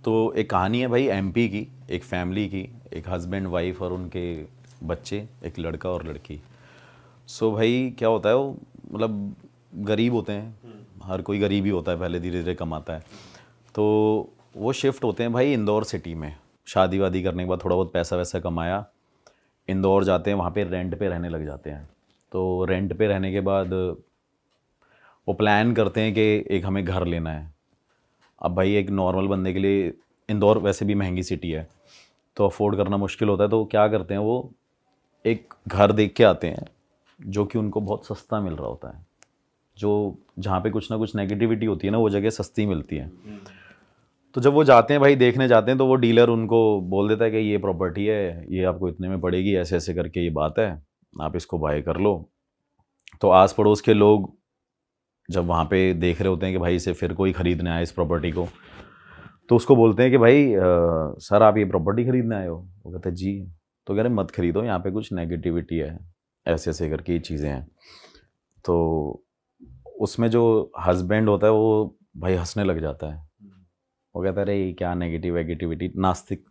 तो एक कहानी है भाई एमपी की, एक फैमिली की, एक हस्बैंड वाइफ और उनके बच्चे, एक लड़का और लड़की। सो भाई क्या होता है, वो मतलब गरीब होते हैं, हर कोई गरीब ही होता है, पहले धीरे धीरे कमाता है। तो वो शिफ्ट होते हैं भाई इंदौर सिटी में, शादी वादी करने के बाद थोड़ा बहुत पैसा वैसा कमाया, इंदौर जाते हैं, वहाँ पे रेंट पे रहने लग जाते हैं। तो रेंट पे रहने के बाद वो प्लान करते हैं कि एक हमें घर लेना है। अब भाई एक नॉर्मल बंदे के लिए इंदौर वैसे भी महंगी सिटी है, तो अफोर्ड करना मुश्किल होता है। तो क्या करते हैं, वो एक घर देख के आते हैं जो कि उनको बहुत सस्ता मिल रहा होता है। जो जहाँ पे कुछ ना कुछ नेगेटिविटी होती है ना, वो जगह सस्ती मिलती है। तो जब वो जाते हैं भाई, देखने जाते हैं, तो वो डीलर उनको बोल देता है कि ये प्रॉपर्टी है, ये आपको इतने में पड़ेगी, ऐसे ऐसे करके ये बात है, आप इसको बाय कर लो। तो आस पड़ोस के लोग जब वहाँ पे देख रहे होते हैं कि भाई इसे फिर कोई ख़रीदने आए इस प्रॉपर्टी को, तो उसको बोलते हैं कि भाई सर आप ये प्रॉपर्टी ख़रीदने आए हो? वो कहते हैं जी। तो कह रहे मत ख़रीदो, यहाँ पे कुछ नेगेटिविटी है, ऐसे ऐसे करके ये चीज़ें हैं। तो उसमें जो हस्बैंड होता है वो भाई हंसने लग जाता है। वो कहता है अरे ये क्या नेगेटिविटी, नास्तिक,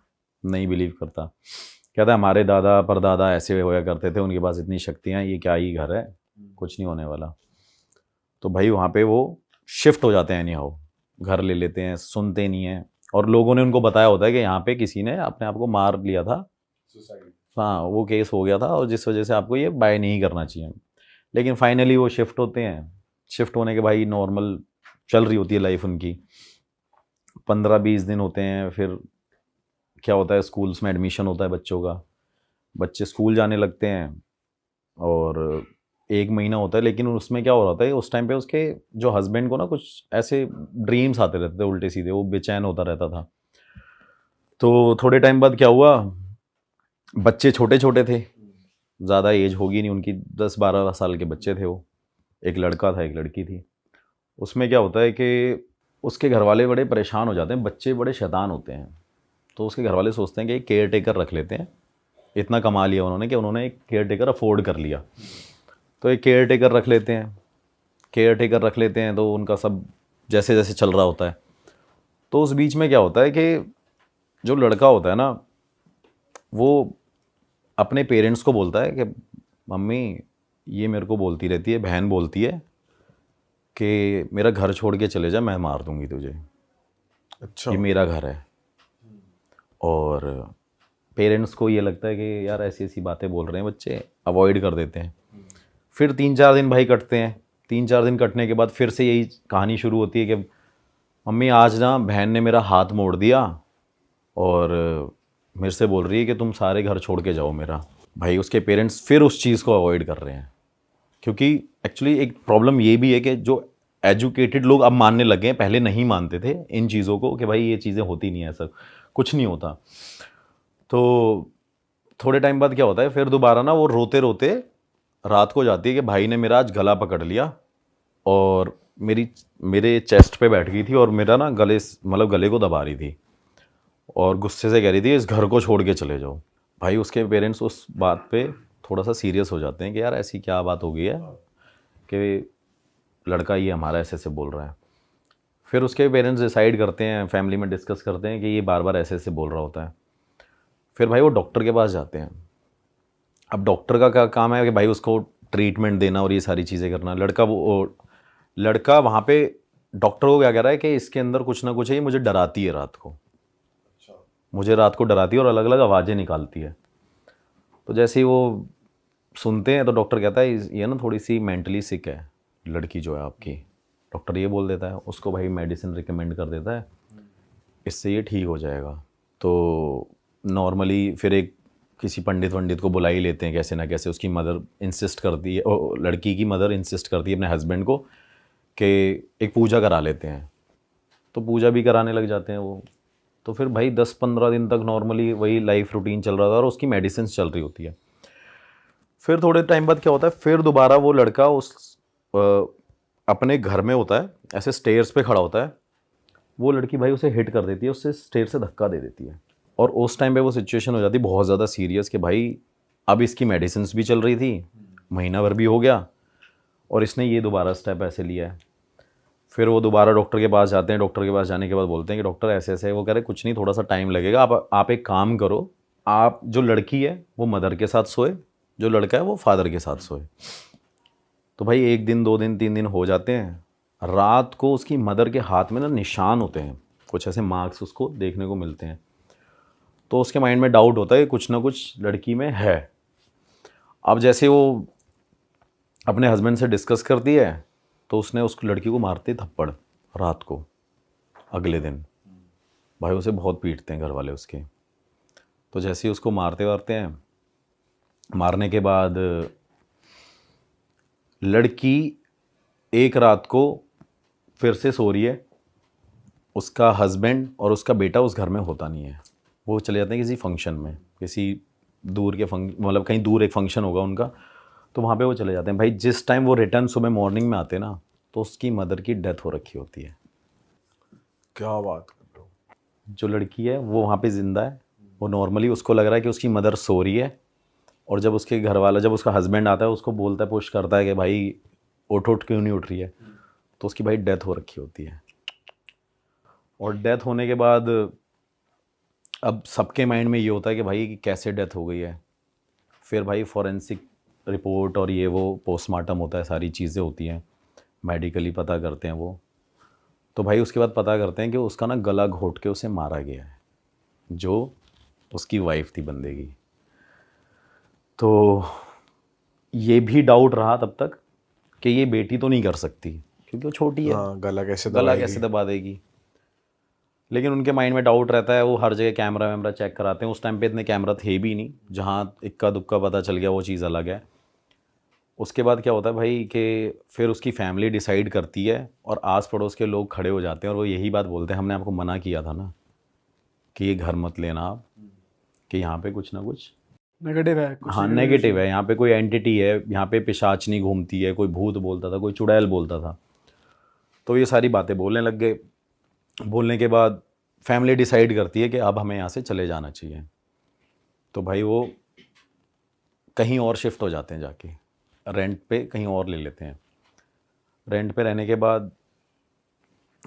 नहीं बिलीव करता। कहता है हमारे दादा परदादा ऐसे होया करते थे, उनके पास इतनी शक्तियाँ, ये क्या ही घर है, कुछ नहीं होने वाला। तो भाई वहाँ पे वो शिफ्ट हो जाते हैं, एनी हाउ घर ले लेते हैं, सुनते नहीं हैं। और लोगों ने उनको बताया होता है कि यहाँ पे किसी ने अपने आप को मार लिया था, हाँ वो केस हो गया था, और जिस वजह से आपको ये बाय नहीं करना चाहिए। लेकिन फाइनली वो शिफ्ट होते हैं। शिफ्ट होने के भाई नॉर्मल चल रही होती है लाइफ उनकी। 15-20 दिन होते हैं, फिर क्या होता है, स्कूल्स में एडमिशन होता है बच्चों का, बच्चे स्कूल जाने लगते हैं। और 1 महीना होता है, लेकिन उसमें क्या हो रहा था उस टाइम पे, उसके जो हस्बैंड को ना कुछ ऐसे ड्रीम्स आते रहते थे उल्टे सीधे, वो बेचैन होता रहता था। तो थोड़े टाइम बाद क्या हुआ, बच्चे छोटे छोटे थे, ज़्यादा एज होगी नहीं उनकी, 10-12 साल के बच्चे थे वो। एक लड़का था, एक लड़की थी। उसमें क्या होता है कि उसके घर वाले बड़े परेशान हो जाते हैं, बच्चे बड़े शैतान होते हैं। तो उसके घर वाले सोचते हैं कि एक केयर टेकर रख लेते हैं। इतना कमा लिया उन्होंने कि उन्होंने एक केयर टेकर अफोर्ड कर लिया। तो एक केयर टेकर रख लेते हैं, केयर टेकर रख लेते हैं, तो उनका सब जैसे जैसे चल रहा होता है। तो उस बीच में क्या होता है कि जो लड़का होता है ना, वो अपने पेरेंट्स को बोलता है कि मम्मी ये मेरे को बोलती रहती है, बहन बोलती है कि मेरा घर छोड़ के चले जा, मैं मार दूंगी तुझे, अच्छा। ये मेरा घर है। और पेरेंट्स को ये लगता है कि यार ऐसी ऐसी बातें बोल रहे हैं बच्चे, अवॉइड कर देते हैं। फिर 3-4 दिन भाई कटते हैं। 3-4 दिन कटने के बाद फिर से यही कहानी शुरू होती है कि मम्मी आज ना बहन ने मेरा हाथ मोड़ दिया और मेरे से बोल रही है कि तुम सारे घर छोड़ के जाओ मेरा। भाई उसके पेरेंट्स फिर उस चीज़ को अवॉइड कर रहे हैं, क्योंकि एक्चुअली एक प्रॉब्लम ये भी है कि जो एजुकेटेड लोग अब मानने लगे हैं, पहले नहीं मानते थे इन चीज़ों को कि भाई ये चीज़ें होती नहीं है, ऐसा कुछ नहीं होता। तो थोड़े टाइम बाद क्या होता है, फिर दोबारा ना वो रोते रोते रात को जाती है कि भाई ने मेरा आज गला पकड़ लिया और मेरे चेस्ट पे बैठ गई थी और मेरा ना गले को दबा रही थी और गुस्से से कह रही थी इस घर को छोड़ के चले जाओ। भाई उसके पेरेंट्स उस बात पे थोड़ा सा सीरियस हो जाते हैं कि यार ऐसी क्या बात हो गई है कि लड़का ये हमारा ऐसे ऐसे बोल रहा है। फिर उसके पेरेंट्स डिसाइड करते हैं, फैमिली में डिस्कस करते हैं कि ये बार बार ऐसे ऐसे बोल रहा होता है। फिर भाई वो डॉक्टर के पास जाते हैं। अब डॉक्टर का क्या काम है कि भाई उसको ट्रीटमेंट देना और ये सारी चीज़ें करना। लड़का वहाँ पे डॉक्टर को क्या कह रहा है कि इसके अंदर कुछ ना कुछ है, ये मुझे डराती है रात को, मुझे रात को डराती है और अलग अलग आवाज़ें निकालती है। तो जैसे ही वो सुनते हैं तो डॉक्टर कहता है ये ना थोड़ी सी मेंटली सिक है लड़की जो है आपकी। डॉक्टर ये बोल देता है उसको, भाई मेडिसिन रिकमेंड कर देता है, इससे ये ठीक हो जाएगा। तो नॉर्मली फिर एक किसी पंडित वंडित को बुला ही लेते हैं कैसे ना कैसे। उसकी मदर इंसिस्ट करती है, लड़की की मदर इंसिस्ट करती है अपने हस्बैंड को कि एक पूजा करा लेते हैं। तो पूजा भी कराने लग जाते हैं वो। तो फिर भाई 10-15 दिन तक नॉर्मली वही लाइफ रूटीन चल रहा था और उसकी मेडिसिन चल रही होती है। फिर थोड़े टाइम बाद क्या होता है, फिर दोबारा वो लड़का अपने घर में होता है, ऐसे स्टेयर्स पे खड़ा होता है। वो लड़की भाई उसे हिट कर देती है, उससे स्टेयर से धक्का दे देती है। और उस टाइम पे वो सिचुएशन हो जाती है बहुत ज़्यादा सीरियस कि भाई अब इसकी मेडिसिन भी चल रही थी, महीना भर भी हो गया और इसने ये दोबारा स्टेप ऐसे लिया है। फिर वो दोबारा डॉक्टर के पास जाते हैं, डॉक्टर के पास जाने के बाद बोलते हैं कि डॉक्टर ऐसे ऐसे है। वो कह रहे कुछ नहीं, थोड़ा सा टाइम लगेगा, आप एक काम करो, आप जो लड़की है वो मदर के साथ सोए, जो लड़का है वो फादर के साथ सोए। तो भाई 1 दिन 2 दिन 3 दिन हो जाते हैं। रात को उसकी मदर के हाथ में ना निशान होते हैं, कुछ ऐसे मार्क्स उसको देखने को मिलते हैं। तो उसके माइंड में डाउट होता है कि कुछ ना कुछ लड़की में है। अब जैसे वो अपने हस्बैंड से डिस्कस करती है तो उसने उस लड़की को मारते थप्पड़ रात को। अगले दिन भाई उसे बहुत पीटते हैं घर वाले उसके। तो जैसे ही उसको मारते हैं, मारने के बाद लड़की एक रात को फिर से सो रही है, उसका हस्बैंड और उसका बेटा उस घर में होता नहीं है। वो चले जाते हैं किसी फंक्शन में, किसी दूर के मतलब कहीं दूर एक फंक्शन होगा उनका, तो वहाँ पे वो चले जाते हैं। भाई जिस टाइम वो रिटर्न सुबह मॉर्निंग में आते हैं ना, तो उसकी मदर की डेथ हो रखी होती है। क्या बात कर रहे हो? जो लड़की है वो वहाँ पे ज़िंदा है। वो नॉर्मली उसको लग रहा है कि उसकी मदर सो रही है, और जब उसके घर वाला, जब उसका हस्बैंड आता है उसको बोलता है, पुश करता है कि भाई उठ क्यों नहीं उठ रही है, तो उसकी भाई डेथ हो रखी होती है। और डेथ होने के बाद अब सबके माइंड में ये होता है कि भाई कैसे डेथ हो गई है। फिर भाई फॉरेंसिक रिपोर्ट और ये वो पोस्टमार्टम होता है, सारी चीज़ें होती हैं, मेडिकली पता करते हैं वो। तो भाई उसके बाद पता करते हैं कि उसका ना गला घोट के उसे मारा गया है, जो उसकी वाइफ थी बंदे की। तो ये भी डाउट रहा तब तक कि ये बेटी तो नहीं कर सकती क्योंकि वो छोटी है, गला कैसे दबा देगी। लेकिन उनके माइंड में डाउट रहता है, वो हर जगह कैमरा वैमरा चेक कराते हैं। उस टाइम पे इतने कैमरा थे भी नहीं, जहाँ इक्का दुक्का पता चल गया वो चीज़ अलग है। उसके बाद क्या होता है भाई कि फिर उसकी फैमिली डिसाइड करती है और आस पड़ोस के लोग खड़े हो जाते हैं और वो यही बात बोलते हैं, हमने आपको मना किया था ना कि ये घर मत लेना आप, कि यहाँ पे कुछ ना कुछ नेगेटिव है। हाँ नेगेटिव है, यहाँ पे कोई एंटिटी है, यहाँ पे पिशाचनी घूमती है, कोई भूत बोलता था, कोई चुड़ैल बोलता था। तो ये सारी बातें बोलने लग गए। बोलने के बाद फैमिली डिसाइड करती है कि अब हमें यहाँ से चले जाना चाहिए। तो भाई वो कहीं और शिफ्ट हो जाते हैं, जाके रेंट पे कहीं और ले लेते हैं। रेंट पे रहने के बाद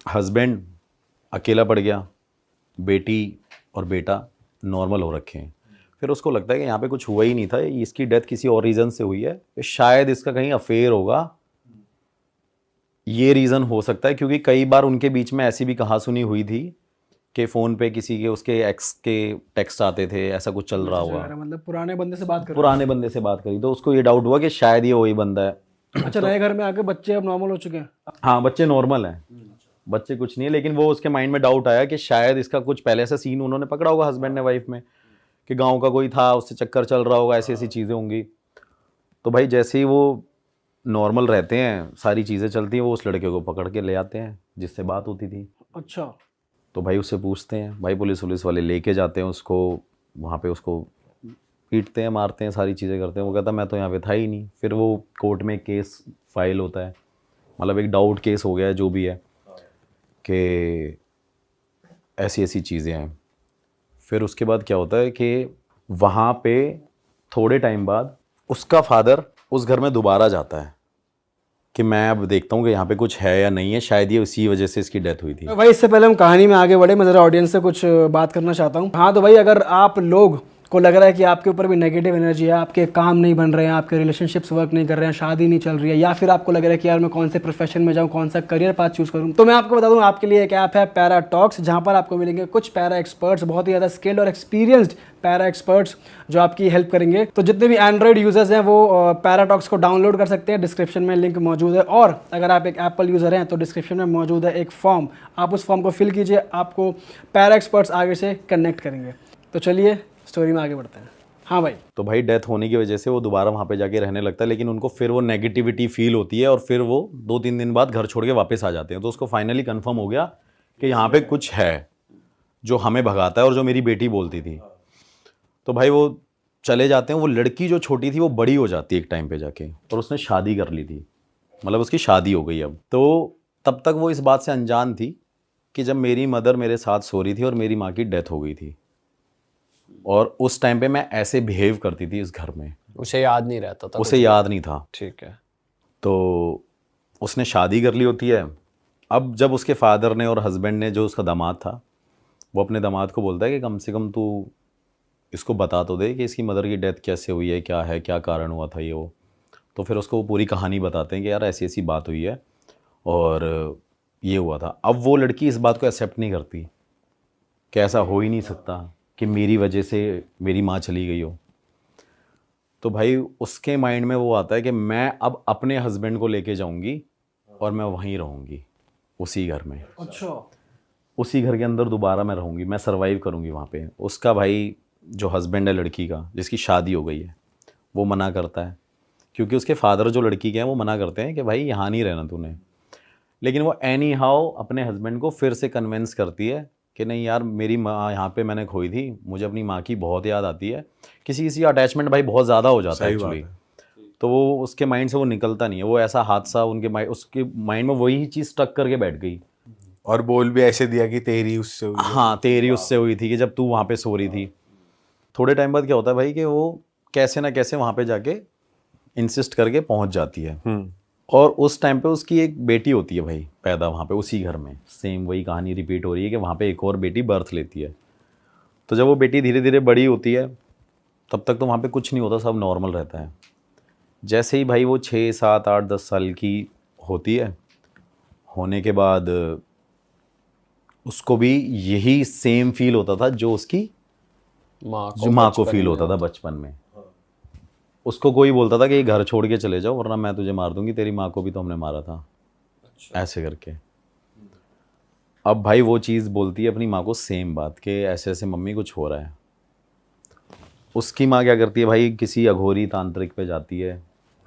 हस्बैंड अकेला पड़ गया, बेटी और बेटा नॉर्मल हो रखे हैं। फिर उसको लगता है कि यहाँ पे कुछ हुआ ही नहीं था, इसकी डेथ किसी और रीज़न से हुई है, शायद इसका कहीं अफेयर होगा, ये रीज़न हो सकता है। क्योंकि कई बार उनके बीच में ऐसी भी कहासुनी हुई थी कि फ़ोन पे किसी के उसके एक्स के टेक्स्ट आते थे, ऐसा कुछ चल रहा हुआ, मतलब पुराने बंदे से बात करी, तो उसको ये डाउट हुआ कि शायद ये वही बंदा है। अच्छा, नए घर में आके बच्चे अब नॉर्मल हो चुके हैं? हाँ बच्चे नॉर्मल हैं, बच्चे कुछ नहीं है। लेकिन वो उसके माइंड में डाउट आया कि शायद इसका कुछ पहले ऐसा सीन उन्होंने पकड़ा होगा हस्बैंड ने वाइफ में, कि गाँव का कोई था, उससे चक्कर चल रहा होगा, ऐसी ऐसी चीज़ें होंगी। तो भाई जैसे ही वो नॉर्मल रहते हैं, सारी चीज़ें चलती हैं, वो उस लड़के को पकड़ के ले आते हैं जिससे बात होती थी। अच्छा। तो भाई उससे पूछते हैं, भाई पुलिस वाले लेके जाते हैं उसको, वहाँ पे उसको पीटते हैं, मारते हैं, सारी चीज़ें करते हैं। वो कहता मैं तो यहाँ पे था ही नहीं। फिर वो कोर्ट में केस फाइल होता है, मतलब एक डाउट केस हो गया है, जो भी है, कि ऐसी ऐसी चीज़ें हैं। फिर उसके बाद क्या होता है कि वहाँ पे थोड़े टाइम बाद उसका फादर उस घर में दोबारा जाता है कि मैं अब देखता हूँ कि यहाँ पे कुछ है या नहीं है, शायद ये उसी वजह से इसकी डेथ हुई थी। भाई इससे पहले हम कहानी में आगे बढ़े, मैं ज़रा ऑडियंस से कुछ बात करना चाहता हूँ। हाँ तो भाई, अगर आप लोग को लग रहा है कि आपके ऊपर भी नेगेटिव एनर्जी है, आपके काम नहीं बन रहे हैं, आपके रिलेशनशिप्स वर्क नहीं कर रहे हैं, शादी नहीं चल रही है, या फिर आपको लग रहा है कि यार मैं कौन से प्रोफेशन में जाऊँ, कौन सा करियर पाथ चूज़ करूँ, तो मैं आपको बता दूँ आपके लिए एक ऐप है पैराटॉक्स, जहाँ पर आपको मिलेंगे कुछ पैरा एक्सपर्ट्स, बहुत ही ज़्यादा स्किल्ड और एक्सपीरियंस्ड पैरा एक्सपर्ट्स जो आपकी हेल्प करेंगे। तो जितने भी एंड्रॉइड यूजर्स हैं वो पैराटॉक्स को डाउनलोड कर सकते हैं, डिस्क्रिप्शन में लिंक मौजूद है। और अगर आप एक एप्पल यूज़र हैं तो डिस्क्रिप्शन में मौजूद है एक फॉर्म, आप उस फॉर्म को फिल कीजिए, आपको पैरा एक्सपर्ट्स आगे से कनेक्ट करेंगे। तो चलिए स्टोरी में आगे बढ़ते हैं। हाँ भाई। तो भाई डेथ होने की वजह से वो दोबारा वहाँ पे जाके रहने लगता है, लेकिन उनको फिर वो नेगेटिविटी फील होती है और फिर वो 2-3 दिन बाद घर छोड़ के वापस आ जाते हैं। तो उसको फाइनली कंफर्म हो गया कि यहाँ पे कुछ है जो हमें भगाता है और जो मेरी बेटी बोलती थी। तो भाई वो चले जाते हैं। वो लड़की जो छोटी थी वो बड़ी हो जाती है एक टाइम पे जाके, और उसने शादी कर ली थी, मतलब उसकी शादी हो गई अब। तो तब तक वो इस बात से अनजान थी कि जब मेरी मदर मेरे साथ सो रही थी और मेरी माँ की डेथ हो गई थी, और उस टाइम पे मैं ऐसे बिहेव करती थी इस घर में। उसे याद नहीं रहता था, उसे याद नहीं था। ठीक है। तो उसने शादी कर ली होती है, अब जब उसके फादर ने और हस्बैंड ने, जो उसका दामाद था, वो अपने दामाद को बोलता है कि कम से कम तू इसको बता तो दे कि इसकी मदर की डेथ कैसे हुई है, क्या कारण हुआ था ये वो। तो फिर उसको वो पूरी कहानी बताते हैं कि यार ऐसी ऐसी बात हुई है और ये हुआ था। अब वो लड़की इस बात को एक्सेप्ट नहीं करती कि ऐसा हो ही नहीं सकता कि मेरी वजह से मेरी माँ चली गई हो। तो भाई उसके माइंड में वो आता है कि मैं अब अपने हस्बैंड को लेके जाऊंगी और मैं वहीं रहूंगी, उसी घर में, अच्छा। उसी घर के अंदर दोबारा मैं रहूंगी, मैं सरवाइव करूंगी वहाँ पे। उसका भाई जो हस्बैंड है लड़की का, जिसकी शादी हो गई है, वो मना करता है, क्योंकि उसके फादर जो लड़की के हैं वो मना करते हैं कि भाई यहाँ नहीं रहना तूने। लेकिन वो एनी हाउ अपने हस्बैंड को फिर से कन्विंस करती है कि नहीं यार, मेरी माँ यहाँ पे मैंने खोई थी, मुझे अपनी माँ की बहुत याद आती है। किसी किसी अटैचमेंट भाई बहुत ज़्यादा हो जाता है सही बात एक्चुअली। तो वो उसके माइंड से वो निकलता नहीं है, वो ऐसा हादसा उसके माइंड में वही चीज़ स्टक करके बैठ गई। और बोल भी ऐसे दिया कि तेरी उससे हुई है। हाँ, तेरी उससे हुई थी कि जब तू वहाँ पे सो रही थी। थोड़े टाइम बाद क्या होता है भाई कि वो कैसे ना कैसे वहाँ पे जाके इंसिस्ट करके पहुँच जाती है। और उस टाइम पे उसकी एक बेटी होती है भाई पैदा वहाँ पे उसी घर में। सेम वही कहानी रिपीट हो रही है कि वहाँ पे एक और बेटी बर्थ लेती है। तो जब वो बेटी धीरे धीरे बड़ी होती है, तब तक तो वहाँ पे कुछ नहीं होता, सब नॉर्मल रहता है। जैसे ही भाई वो 6, 7, 8, 10 साल की होती है, होने के बाद उसको भी यही सेम फील होता था जो उसकी माँ को फील होता था बचपन में। उसको कोई बोलता था कि ये घर छोड़ के चले जाओ वरना मैं तुझे मार दूंगी, तेरी माँ को भी तो हमने मारा था। अच्छा। ऐसे करके अब भाई वो चीज़ बोलती है अपनी माँ को सेम बात कि ऐसे ऐसे मम्मी कुछ हो रहा है। उसकी माँ क्या करती है भाई, किसी अघोरी तांत्रिक पे जाती है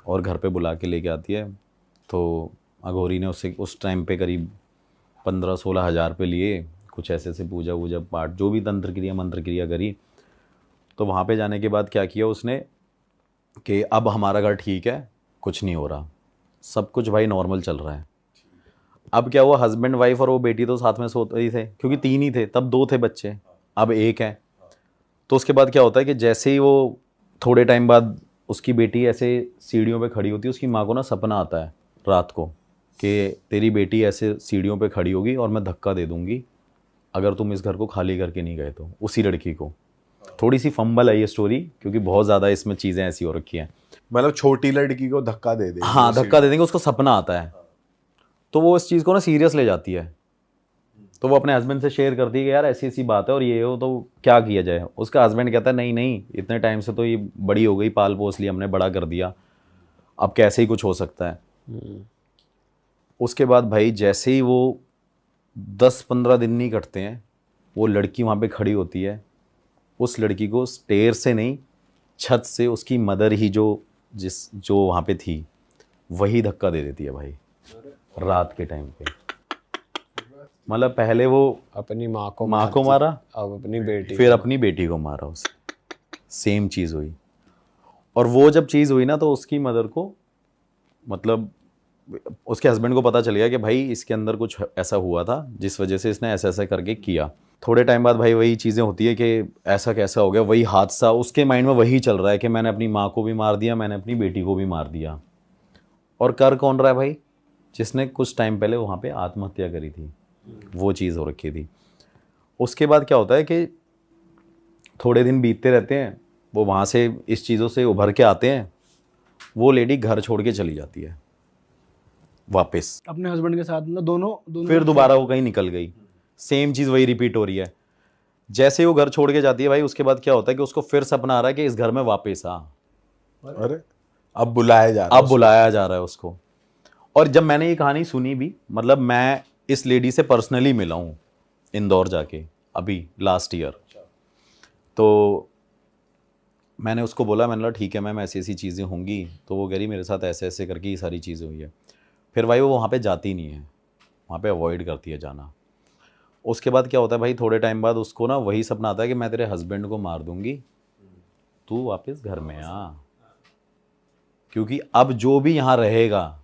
और घर पे बुला के लेके आती है। तो अघोरी ने उससे उस टाइम पे करीब 15-16 हज़ार पे लिए, कुछ ऐसे ऐसे पूजा वूजा पाठ जो भी तंत्र क्रिया मंत्र क्रिया करी। तो वहाँ पे जाने के बाद क्या किया उसने कि अब हमारा घर ठीक है, कुछ नहीं हो रहा, सब कुछ भाई नॉर्मल चल रहा है। अब क्या हुआ, हस्बैंड वाइफ और वो बेटी तो साथ में सोते ही थे, क्योंकि 3 ही थे तब, 2 थे बच्चे, अब 1 है। तो उसके बाद क्या होता है कि जैसे ही वो थोड़े टाइम बाद उसकी बेटी ऐसे सीढ़ियों पे खड़ी होती है, उसकी माँ को ना सपना आता है रात को कि तेरी बेटी ऐसे सीढ़ियों पे खड़ी होगी और मैं धक्का दे दूंगी अगर तुम इस घर को खाली करके नहीं गए तो। उसी लड़की को थोड़ी सी फंबल है ये स्टोरी, क्योंकि बहुत ज़्यादा इसमें चीज़ें ऐसी हो रखी हैं। मतलब छोटी लड़की को धक्का दे दे। हाँ, धक्का दे देंगे, उसको सपना आता है। तो वो इस चीज़ को ना सीरियस ले जाती है। तो वो अपने हस्बैंड से शेयर करती है कि यार ऐसी ऐसी बात है और ये हो तो क्या किया जाए। उसका हस्बैंड कहता है नहीं नहीं, इतने टाइम से तो ये बड़ी हो गई, पाल पोस लिया हमने, बड़ा कर दिया, अब कैसे ही कुछ हो सकता है। उसके बाद भाई जैसे ही वो 10-15 दिन नहीं कटते हैं, वो लड़की वहाँ पे खड़ी होती है। उस लड़की को स्टेयर से नहीं, छत से उसकी मदर ही जो वहाँ पे थी वही धक्का दे देती है भाई रात के टाइम पे। मतलब पहले वो अपनी माँ को मारा, अब अपनी बेटी, फिर अपनी बेटी को मारा उसे। सेम चीज़ हुई। और वो जब चीज़ हुई ना तो उसकी मदर को, मतलब उसके हस्बैंड को पता चल गया कि भाई इसके अंदर कुछ ऐसा हुआ था जिस वजह से इसने ऐसा ऐसा करके किया। थोड़े टाइम बाद भाई वही चीज़ें होती है कि ऐसा कैसा हो गया, वही हादसा उसके माइंड में वही चल रहा है कि मैंने अपनी माँ को भी मार दिया, मैंने अपनी बेटी को भी मार दिया। और कर कौन रहा है भाई, जिसने कुछ टाइम पहले वहाँ पे आत्महत्या करी थी, वो चीज़ हो रखी थी। उसके बाद क्या होता है कि थोड़े दिन बीतते रहते हैं, वो वहाँ से इस चीज़ों से उभर के आते हैं, वो लेडी घर छोड़ के चली जाती है वापस अपने हस्बैंड के साथ, मतलब दोनों फिर दोबारा वो कहीं निकल गई। सेम चीज़ वही रिपीट हो रही है। जैसे वो घर छोड़ के जाती है भाई, उसके बाद क्या होता है कि उसको फिर सपना आ रहा है कि इस घर में वापस आ। अरे अब बुलाया जा रहा है। अब बुलाया जा रहा है उसको। और जब मैंने ये कहानी सुनी भी, मतलब मैं इस लेडी से पर्सनली मिला हूँ इंदौर जाके अभी लास्ट ईयर। तो मैंने उसको बोला, मैंने बोला ठीक है मैम ऐसी ऐसी चीज़ें होंगी। तो वो कह रही मेरे साथ ऐसे ऐसे करके ये सारी चीज़ें हुई है। फिर भाई वो वहाँ पे जाती नहीं है, वहाँ पे अवॉइड करती है जाना। उसके बाद क्या होता है भाई, थोड़े टाइम बाद उसको ना वही सपना आता है कि मैं तेरे हस्बैंड को मार दूंगी, तू वापस घर में आ, क्योंकि अब जो भी यहाँ रहेगा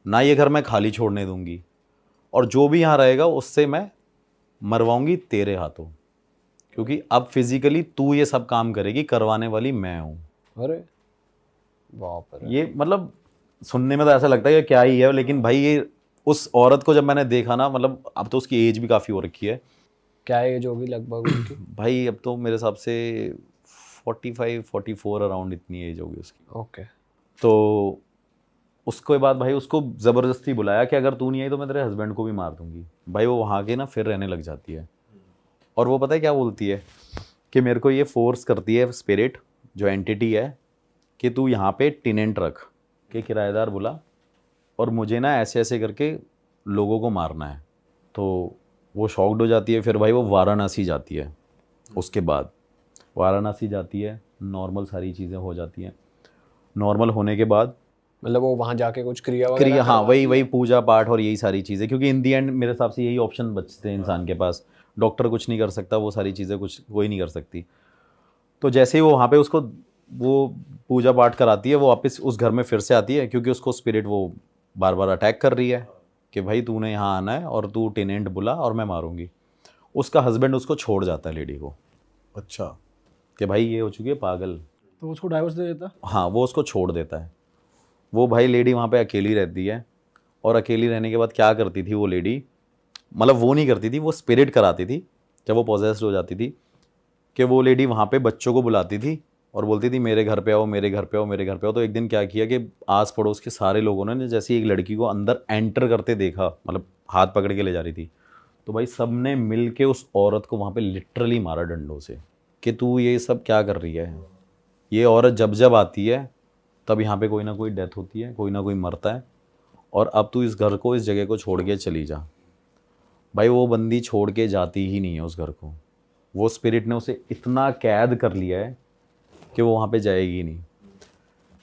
ना, ये घर मैं खाली छोड़ने दूंगी, और जो भी यहाँ रहेगा उससे मैं मरवाऊंगी तेरे हाथों, क्योंकि अब फिजिकली तू ये सब काम करेगी, करवाने वाली मैं हूँ। अरे बाप रे। ये मतलब सुनने में तो ऐसा लगता है कि क्या ही है, लेकिन भाई ये उस औरत को जब मैंने देखा ना, मतलब अब तो उसकी एज भी काफ़ी हो रखी है क्या एज होगी लगभग उनकी? भाई, अब तो मेरे हिसाब से 45-44 अराउंड इतनी एज होगी उसकी। ओके। तो उसके बाद भाई उसको ज़बरदस्ती बुलाया कि अगर तू नहीं आई तो मैं तेरे हस्बैंड को भी मार दूंगी। भाई वो वहाँ के ना फिर रहने लग जाती है, और वो पता है क्या बोलती है कि मेरे को ये फोर्स करती है स्पिरिट जो एंटिटी है कि तू यहाँ पे टेनेंट रख, कि किराएदार बुला, और मुझे ना ऐसे ऐसे करके लोगों को मारना है। तो वो शॉक्ड हो जाती है। फिर भाई वो वाराणसी जाती है। उसके बाद वाराणसी जाती है, नॉर्मल सारी चीज़ें हो जाती हैं। नॉर्मल होने के बाद मतलब वो वहां जाके कुछ क्रिया वगैरह क्रिया, हाँ करवाती वही है? पूजा पाठ और यही सारी चीज़ें, क्योंकि इन दी एंड मेरे हिसाब से यही ऑप्शन बचते हैं इंसान के पास। डॉक्टर कुछ नहीं कर सकता, वो सारी चीज़ें कुछ कोई नहीं कर सकती। तो जैसे ही वो वहाँ पे उसको वो पूजा पाठ कराती है, वो वापस उस घर में फिर से आती है, क्योंकि उसको स्पिरिट वो बार बार अटैक कर रही है कि भाई तूने यहाँ आना है और तू टेनेंट बुला और मैं मारूंगी। उसका हस्बैंड उसको छोड़ जाता है लेडी को, अच्छा। कि भाई ये हो चुकी है पागल। तो उसको डाइवोर्स दे देता। हाँ, वो उसको छोड़ देता है। वो भाई लेडी वहाँ पे अकेली रहती है, और अकेली रहने के बाद क्या करती थी वो लेडी, मतलब वो नहीं करती थी, वो स्पिरिट कराती थी जब वो पॉजेस्ड हो जाती थी, कि वो लेडी वहाँ पे बच्चों को बुलाती थी और बोलती थी मेरे घर पे आओ, मेरे घर पे आओ, मेरे घर पे आओ। तो एक दिन क्या किया कि आस पड़ोस के सारे लोगों ने जैसे एक लड़की को अंदर एंटर करते देखा, मतलब हाथ पकड़ के ले जा रही थी, तो भाई सब ने मिल के उस औरत को वहाँ पे लिटरली मारा डंडों से, कि तू ये सब क्या कर रही है। ये औरत जब जब आती है तब यहाँ पे कोई ना कोई डेथ होती है, कोई ना कोई मरता है, और अब तू इस घर को, इस जगह को छोड़ के चली जा। भाई वो बंदी छोड़ के जाती ही नहीं है उस घर को। वो स्पिरिट ने उसे इतना कैद कर लिया है कि वो वहाँ पे जाएगी नहीं।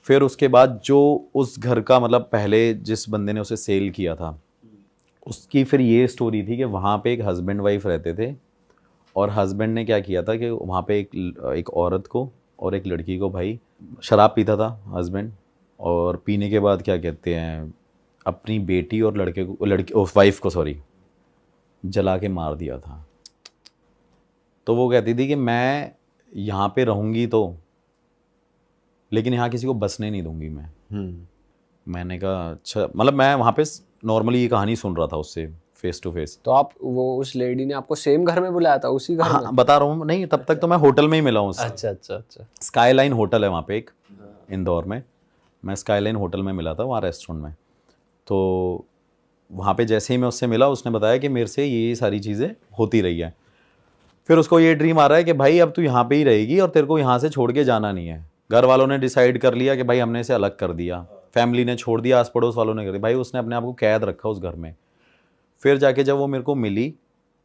फिर उसके बाद जो उस घर का, मतलब पहले जिस बंदे ने उसे सेल किया था, उसकी फिर ये स्टोरी थी कि वहाँ पे एक हस्बैंड वाइफ रहते थे, और हस्बैंड ने क्या किया था कि वहाँ पे एक औरत को और एक लड़की को, भाई शराब पीता था हस्बैंड, और पीने के बाद क्या कहते हैं, अपनी बेटी और लड़की वाइफ को सॉरी जला के मार दिया था। तो वो कहती थी कि मैं यहाँ पे रहूँगी तो, लेकिन यहाँ किसी को बसने नहीं दूंगी मैं। मैंने कहा अच्छा, मतलब मैं वहाँ पे नॉर्मली ये कहानी सुन रहा था उससे फेस टू फेस। तो आप वो उस लेडी ने आपको सेम घर में बुलाया था, उसी घर में? हाँ बता रहा हूँ, नहीं तब तक तो मैं होटल में ही मिला हूँ उससे। अच्छा अच्छा अच्छा। स्काईलाइन होटल है वहाँ पे एक, इंदौर में। मैं स्काईलाइन होटल में मिला था वहाँ रेस्टोरेंट में। तो वहाँ पे जैसे ही मैं उससे मिला, उसने बताया कि मेरे से ये सारी चीज़ें होती रही है। फिर उसको ये ड्रीम आ रहा है कि भाई अब तू यहाँ पे ही रहेगी और तेरे को यहाँ से छोड़ के जाना नहीं है। घर वालों ने डिसाइड कर लिया कि भाई हमने इसे अलग कर दिया, फैमिली ने छोड़ दिया, आस पड़ोस वालों ने कर दिया, भाई उसने अपने आप को कैद रखा उस घर में। फिर जाके जब वो मेरे को मिली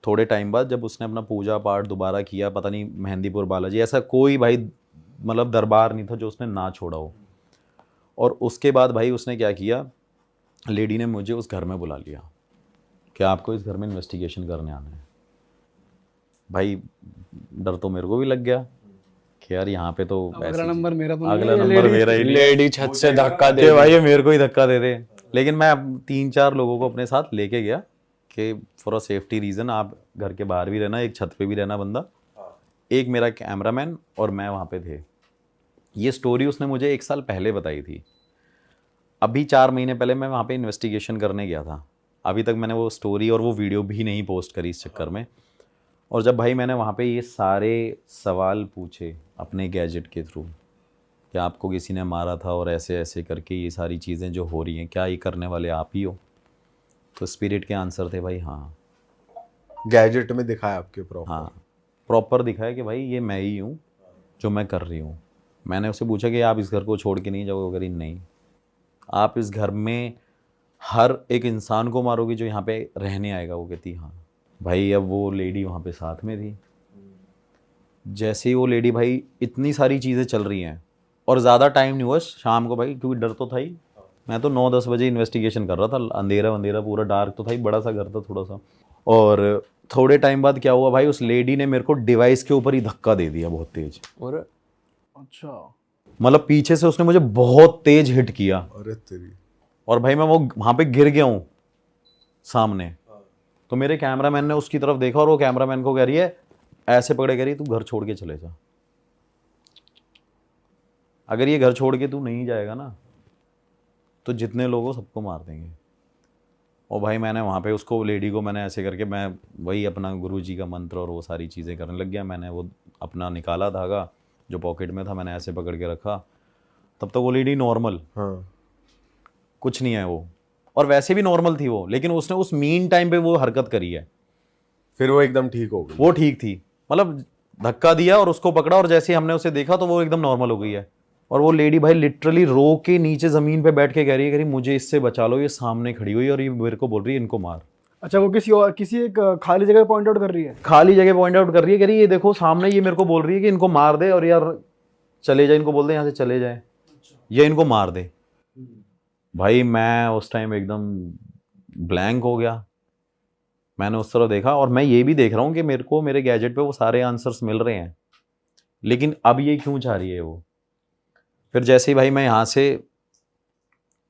थोड़े टाइम बाद, जब उसने अपना पूजा पाठ दोबारा किया, पता नहीं मेहंदीपुर बालाजी, ऐसा कोई भाई मतलब दरबार नहीं था जो उसने ना छोड़ा हो। और उसके बाद भाई उसने क्या किया, लेडी ने मुझे उस घर में बुला लिया कि आपको इस घर में इन्वेस्टिगेशन करने आना है। भाई डर तो मेरे को भी लग गया कि यार यहाँ पे तो अगला नंबर मेरा तो नहीं अगला है, नंबर lady- मेरा ही नहीं है। लेडी छत से धक्का दे कि दी। भाई ये मेरे को ही धक्का दे दे। लेकिन मैं 3-4 लोगों को अपने साथ लेके गया कि फॉर अ सेफ्टी रीज़न आप घर के बाहर भी रहना, एक छत पे भी रहना बंदा, एक मेरा कैमरामैन और मैं वहाँ पे थे। ये स्टोरी उसने मुझे 1 साल पहले बताई थी। अभी 4 महीने पहले मैं वहाँ पे इन्वेस्टिगेशन करने गया था। अभी तक मैंने वो स्टोरी और वो वीडियो भी नहीं पोस्ट करी इस चक्कर में। और जब भाई मैंने वहाँ पे ये सारे सवाल पूछे अपने गैजेट के थ्रू कि आपको किसी ने मारा था और ऐसे ऐसे करके ये सारी चीज़ें जो हो रही हैं, क्या ये करने वाले आप ही हो? तो स्पिरिट के आंसर थे भाई हाँ। गैजेट में दिखाया आपके प्रॉपर? हाँ प्रॉपर दिखाया कि भाई ये मैं ही हूँ जो मैं कर रही हूँ। मैंने उससे पूछा कि आप इस घर को छोड़ के नहीं जाओगे? अगर नहीं, आप इस घर में हर एक इंसान को मारोगे जो यहाँ पे रहने आएगा? वो कहती हाँ। भाई अब वो लेडी वहाँ पे साथ में थी। जैसे ही वो लेडी, भाई इतनी सारी चीज़ें चल रही हैं और ज़्यादा टाइम नहीं हुआ शाम को भाई, क्योंकि डर तो था ही। मैं तो 9-10 बजे इन्वेस्टिगेशन कर रहा था, अंधेरा अंधेरा पूरा डार्क तो था ही, बड़ा सा घर था थोड़ा सा। और थोड़े टाइम बाद क्या हुआ भाई, उस लेडी ने मेरे को डिवाइस के ऊपर ही धक्का दे दिया बहुत तेज। और अच्छा, मतलब पीछे से उसने मुझे बहुत तेज हिट किया, अरे तेरी। और भाई मैं वो वहाँ पे गिर गया हूँ सामने। तो मेरे कैमरामैन ने उसकी तरफ देखा और वो कैमरामैन को कह रही है, ऐसे पकड़े कह रही, तू घर छोड़ के चले जा। अगर ये घर छोड़ के तू नहीं जाएगा ना तो जितने लोग हो सबको मार देंगे। और भाई मैंने वहाँ पे उसको लेडी को मैंने ऐसे करके मैं वही अपना गुरुजी का मंत्र और वो सारी चीज़ें करने लग गया। मैंने वो अपना निकाला धागा जो पॉकेट में था, मैंने ऐसे पकड़ के रखा। तब तक वो लेडी नॉर्मल, हाँ। कुछ नहीं है वो, और वैसे भी नॉर्मल थी वो, लेकिन उसने उस मीन टाइम पे वो हरकत करी है। फिर वो एकदम ठीक हो गई। वो ठीक थी, मतलब धक्का दिया और उसको पकड़ा, और जैसे ही हमने उसे देखा तो वो एकदम नॉर्मल हो गई है। और वो लेडी भाई लिटरली रो के नीचे ज़मीन पे बैठ के कह रही है मुझे इससे बचा लो, ये सामने खड़ी हुई है और ये मेरे को बोल रही है इनको मार। अच्छा, वो किसी एक खाली जगह पॉइंट आउट कर रही है? खाली जगह पॉइंट आउट कर रही है, कह रही है ये देखो सामने, ये मेरे को बोल रही है कि इनको मार दे, और यार चले जाए, इनको बोल दे यहाँ से चले जाए, या इनको मार दे। भाई मैं उस टाइम एकदम ब्लैंक हो गया। मैंने उस तरह देखा, और मैं ये भी देख रहा हूँ कि मेरे को मेरे गैजेट पे वो सारे आंसर्स मिल रहे हैं, लेकिन अब ये क्यों चाह रही है वो। फिर जैसे ही भाई